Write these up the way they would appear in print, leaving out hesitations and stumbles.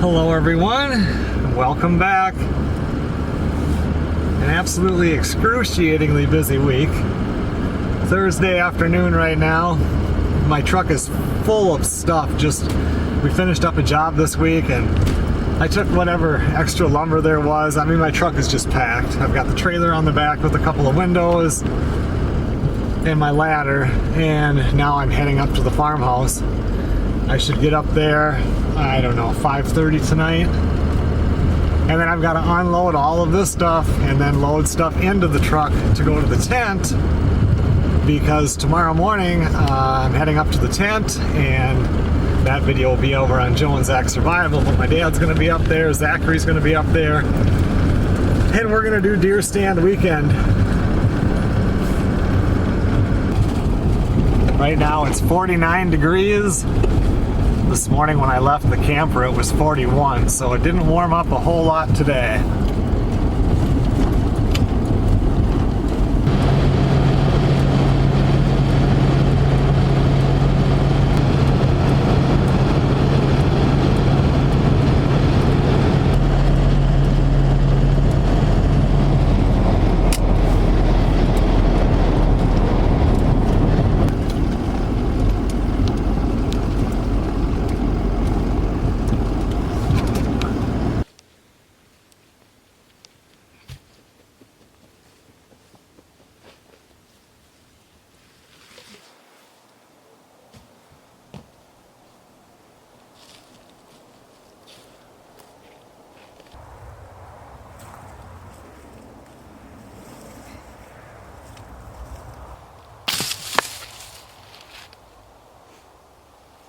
Hello everyone, welcome back. An absolutely excruciatingly busy week. Thursday afternoon right now. My truck is full of stuff. We finished up a job this week and I took whatever extra lumber there was. I mean, my truck is just packed. I've got the trailer on the back with a couple of windows and my ladder, and now I'm heading up to the farmhouse. I should get up there, I don't know, 5:30 tonight. And then I've got to unload all of this stuff and then load stuff into the truck to go to the tent, because tomorrow morning I'm heading up to the tent, and that video will be over on Joe and Zach Survival, but my dad's going to be up there, Zachary's going to be up there, and we're going to do deer stand weekend. Right now it's 49 degrees. This morning when I left the camper it was 41, so it didn't warm up a whole lot today.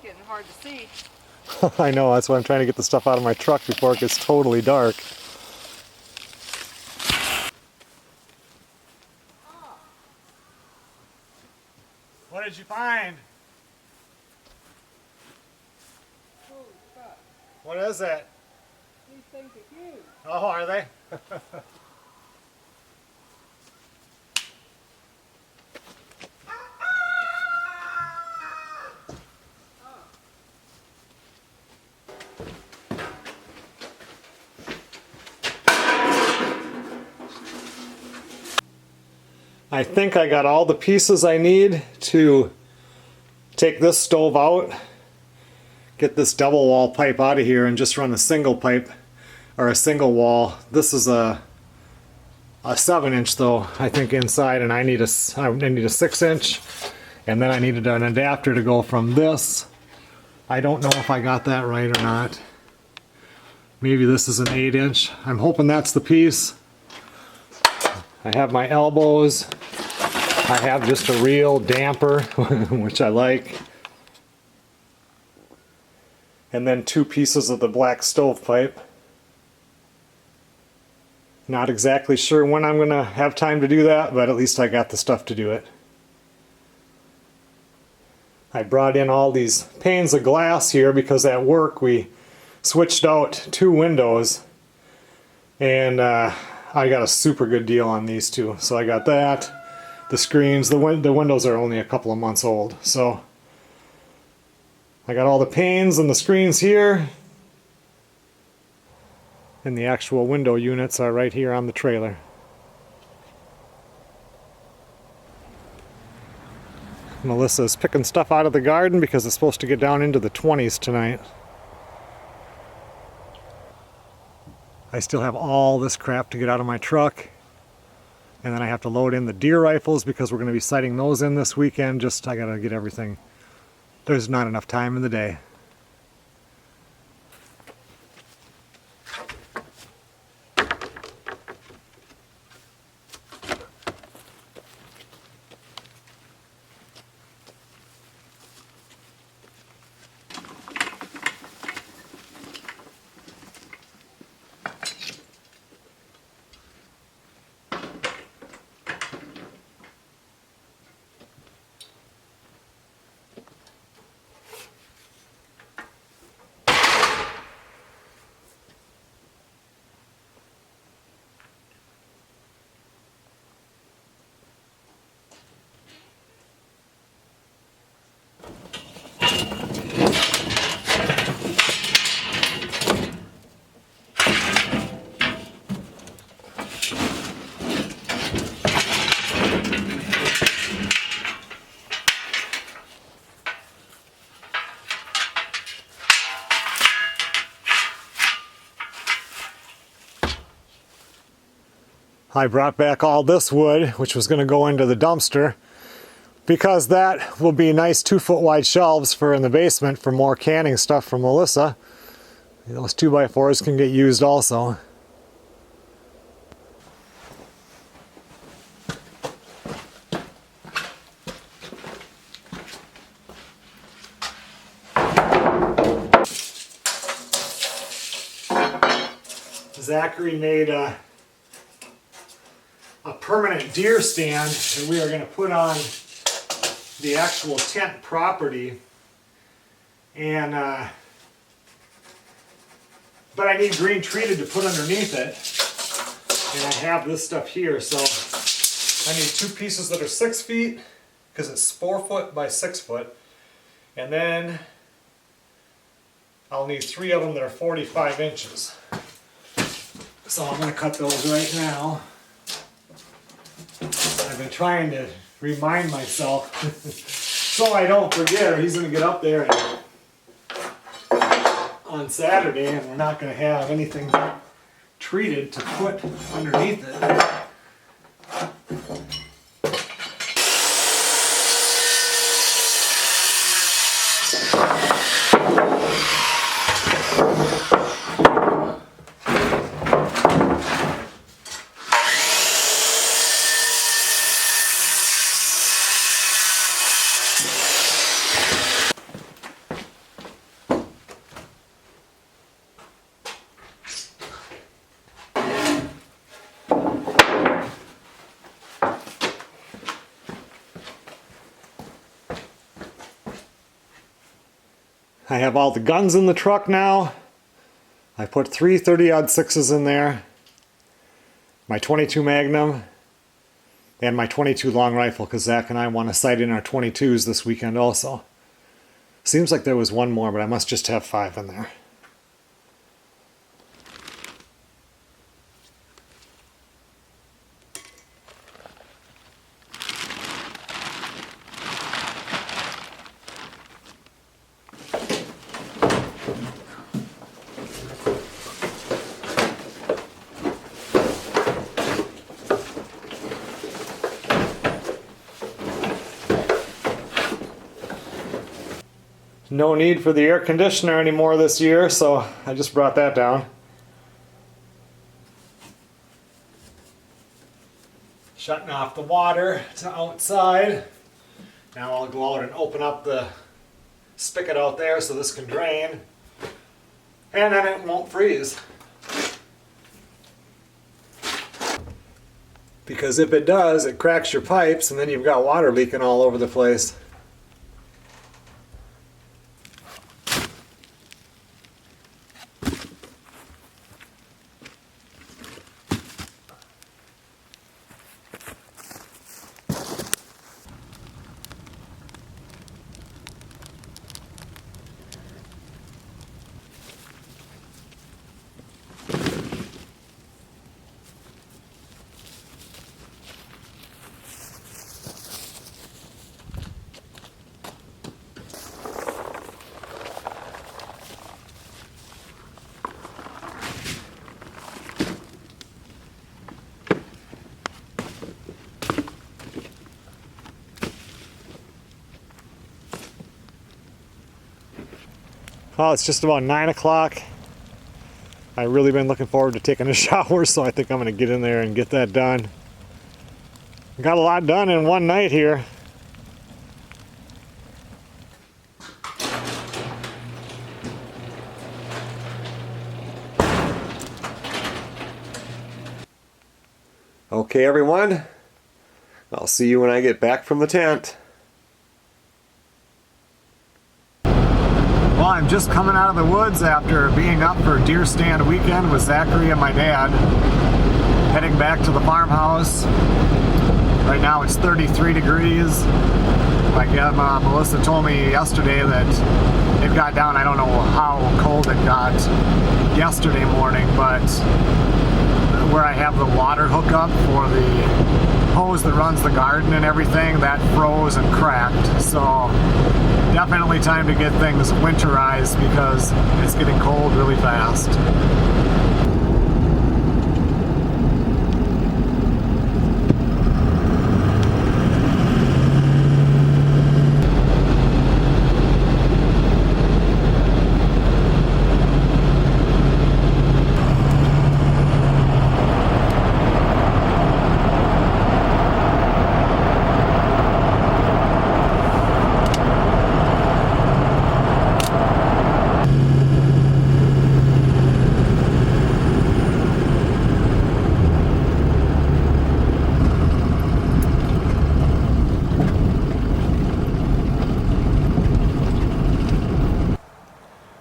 Getting hard to see. I know, that's why I'm trying to get the stuff out of my truck before it gets totally dark. Oh. What did you find? Holy crap. What is it? These things are huge. Oh, are they? I think I got all the pieces I need to take this stove out, get this double wall pipe out of here, and just run a single pipe or a single wall. This is a 7-inch though, I think, inside, and I need a 6-inch, and then I needed an adapter to go from this. I don't know if I got that right or not. Maybe this is an 8-inch. I'm hoping that's the piece. I have my elbows. I have just a real damper, which I like. And then 2 pieces of the black stovepipe. Not exactly sure when I'm going to have time to do that, but at least I got the stuff to do it. I brought in all these panes of glass here because at work we switched out 2 windows, and I got a super good deal on these 2. So I got that, the screens, the windows are only a couple of months old. So I got all the panes and the screens here, and the actual window units are right here on the trailer. Melissa's picking stuff out of the garden because it's supposed to get down into the 20s tonight. I still have all this crap to get out of my truck, and then I have to load in the deer rifles because we're going to be sighting those in this weekend. I gotta get everything. There's not enough time in the day. I brought back all this wood, which was going to go into the dumpster, because that will be nice 2-foot wide shelves for in the basement for more canning stuff from Melissa. Those 2x4s can get used also. Zachary made a permanent deer stand that we are going to put on the actual tent property, and but I need green treated to put underneath it, and I have this stuff here, so I need 2 pieces that are 6 feet because it's 4 foot by 6 foot, and then I'll need 3 of them that are 45 inches. So I'm going to cut those right now. I've been trying to remind myself so I don't forget, or he's going to get up there on Saturday and we're not going to have anything treated to put underneath it. I have all the guns in the truck now. I put 3 30-06s in there, my 22 Magnum, and my 22 long rifle, because Zach and I want to sight in our 22s this weekend also. Seems like there was one more, but I must just have 5 in there. No need for the air conditioner anymore this year, so I just brought that down. Shutting off the water to outside. Now I'll go out and open up the spigot out there so this can drain. And then it won't freeze. Because if it does, it cracks your pipes and then you've got water leaking all over the place. Well, it's just about 9 o'clock. I've really been looking forward to taking a shower, so I think I'm going to get in there and get that done. Got a lot done in one night here. Okay, everyone. I'll see you when I get back from the tent. Well, I'm just coming out of the woods after being up for deer stand weekend with Zachary and my dad. Heading back to the farmhouse. Right now it's 33 degrees. Like Melissa told me yesterday that it got down, I don't know how cold it got yesterday morning, but where I have the water hookup for the hose that runs the garden and everything, that froze and cracked. So definitely time to get things winterized because it's getting cold really fast.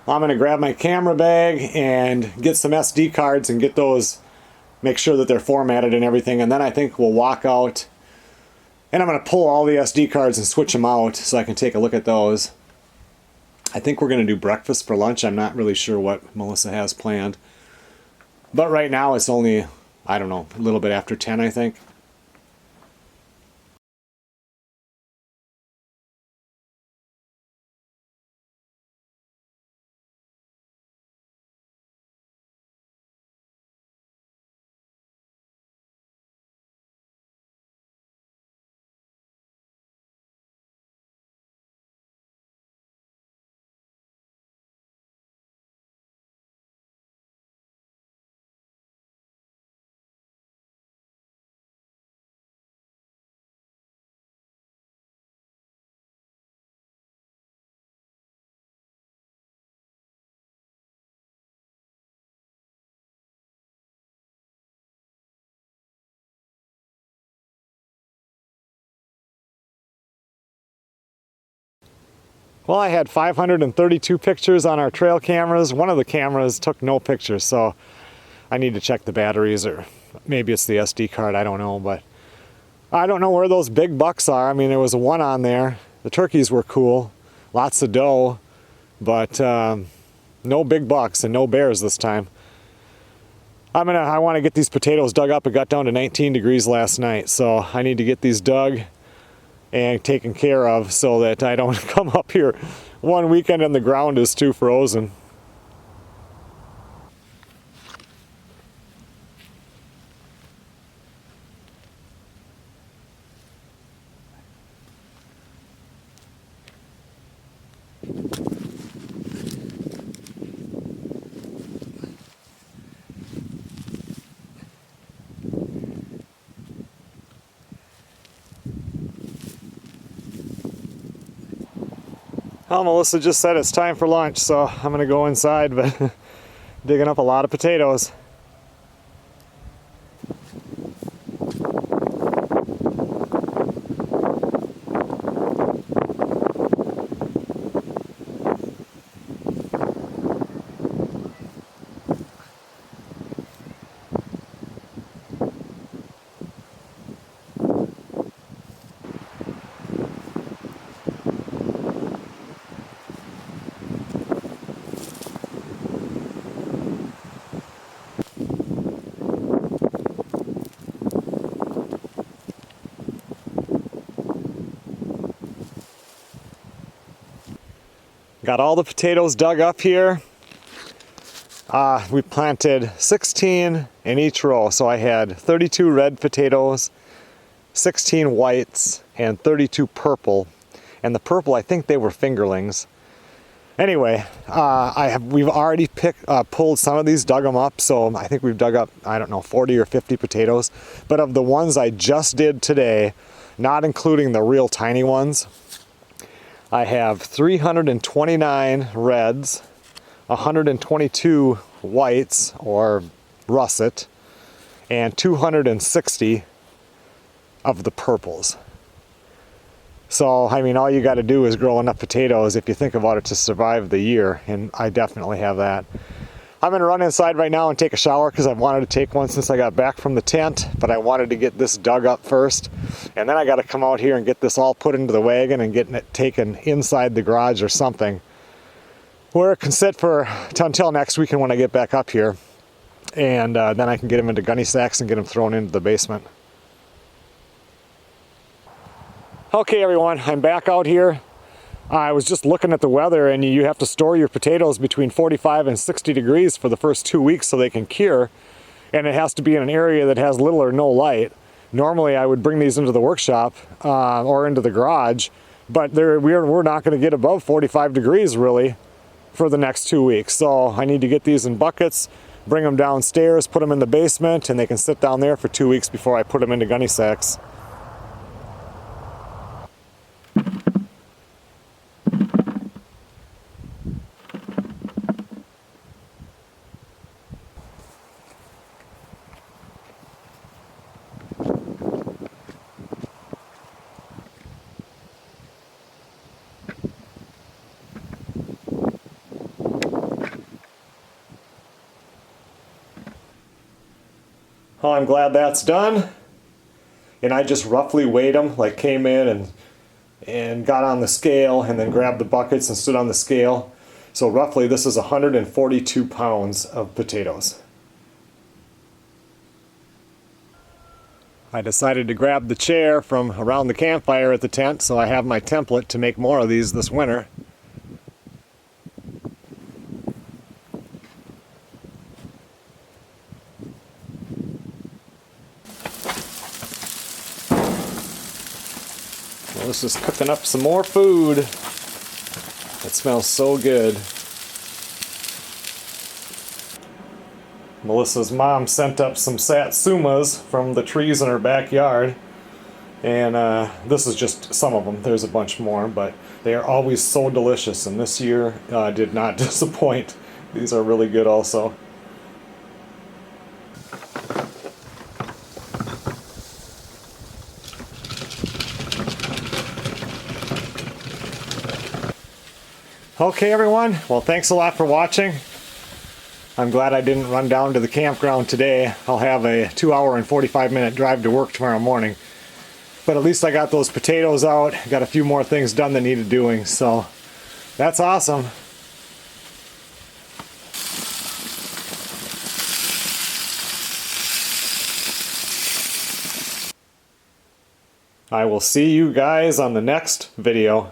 I'm going to grab my camera bag and get some SD cards and get those, make sure that they're formatted and everything, and then I think we'll walk out and I'm going to pull all the SD cards and switch them out so I can take a look at those. I think we're going to do breakfast for lunch. I'm not really sure what Melissa has planned. But right now it's only, I don't know, a little bit after 10, I think. Well, I had 532 pictures on our trail cameras. One of the cameras took no pictures, so I need to check the batteries, or maybe it's the SD card, I don't know. But I don't know where those big bucks are. I mean, there was one on there. The turkeys were cool, lots of doe, but no big bucks and no bears this time. I want to get these potatoes dug up. It got down to 19 degrees last night, so I need to get these dug and taken care of so that I don't come up here one weekend and the ground is too frozen. Well, Melissa just said it's time for lunch, so I'm gonna go inside, but digging up a lot of potatoes. Got all the potatoes dug up here. We planted 16 in each row, so I had 32 red potatoes, 16 whites, and 32 purple. And the purple, I think they were fingerlings. Anyway, we've already pulled some of these, dug them up, so I think we've dug up, I don't know, 40 or 50 potatoes. But of the ones I just did today, not including the real tiny ones, I have 329 reds, 122 whites or russet, and 260 of the purples. So, I mean, all you got to do is grow enough potatoes, if you think about it, to survive the year, and I definitely have that. I'm going to run inside right now and take a shower because I've wanted to take one since I got back from the tent, but I wanted to get this dug up first, and then I got to come out here and get this all put into the wagon and getting it taken inside the garage or something, where it can sit until next weekend when I get back up here, and then I can get them into gunny sacks and get them thrown into the basement. Okay everyone, I'm back out here. I was just looking at the weather, and you have to store your potatoes between 45 and 60 degrees for the first 2 weeks so they can cure, and it has to be in an area that has little or no light. Normally I would bring these into the workshop or into the garage, but we're not going to get above 45 degrees really for the next 2 weeks. So I need to get these in buckets, bring them downstairs, put them in the basement, and they can sit down there for 2 weeks before I put them into gunny sacks. Well, I'm glad that's done. And I just roughly weighed them, like came in and got on the scale and then grabbed the buckets and stood on the scale. So roughly this is 142 pounds of potatoes. I decided to grab the chair from around the campfire at the tent, so I have my template to make more of these this winter. Melissa's cooking up some more food. It smells so good. Melissa's mom sent up some satsumas from the trees in her backyard. And this is just some of them. There's a bunch more, but they are always so delicious. And this year did not disappoint. These are really good also. Okay everyone, well thanks a lot for watching. I'm glad I didn't run down to the campground today. I'll have a 2-hour and 45-minute drive to work tomorrow morning. But at least I got those potatoes out, got a few more things done that needed doing, so that's awesome. I will see you guys on the next video.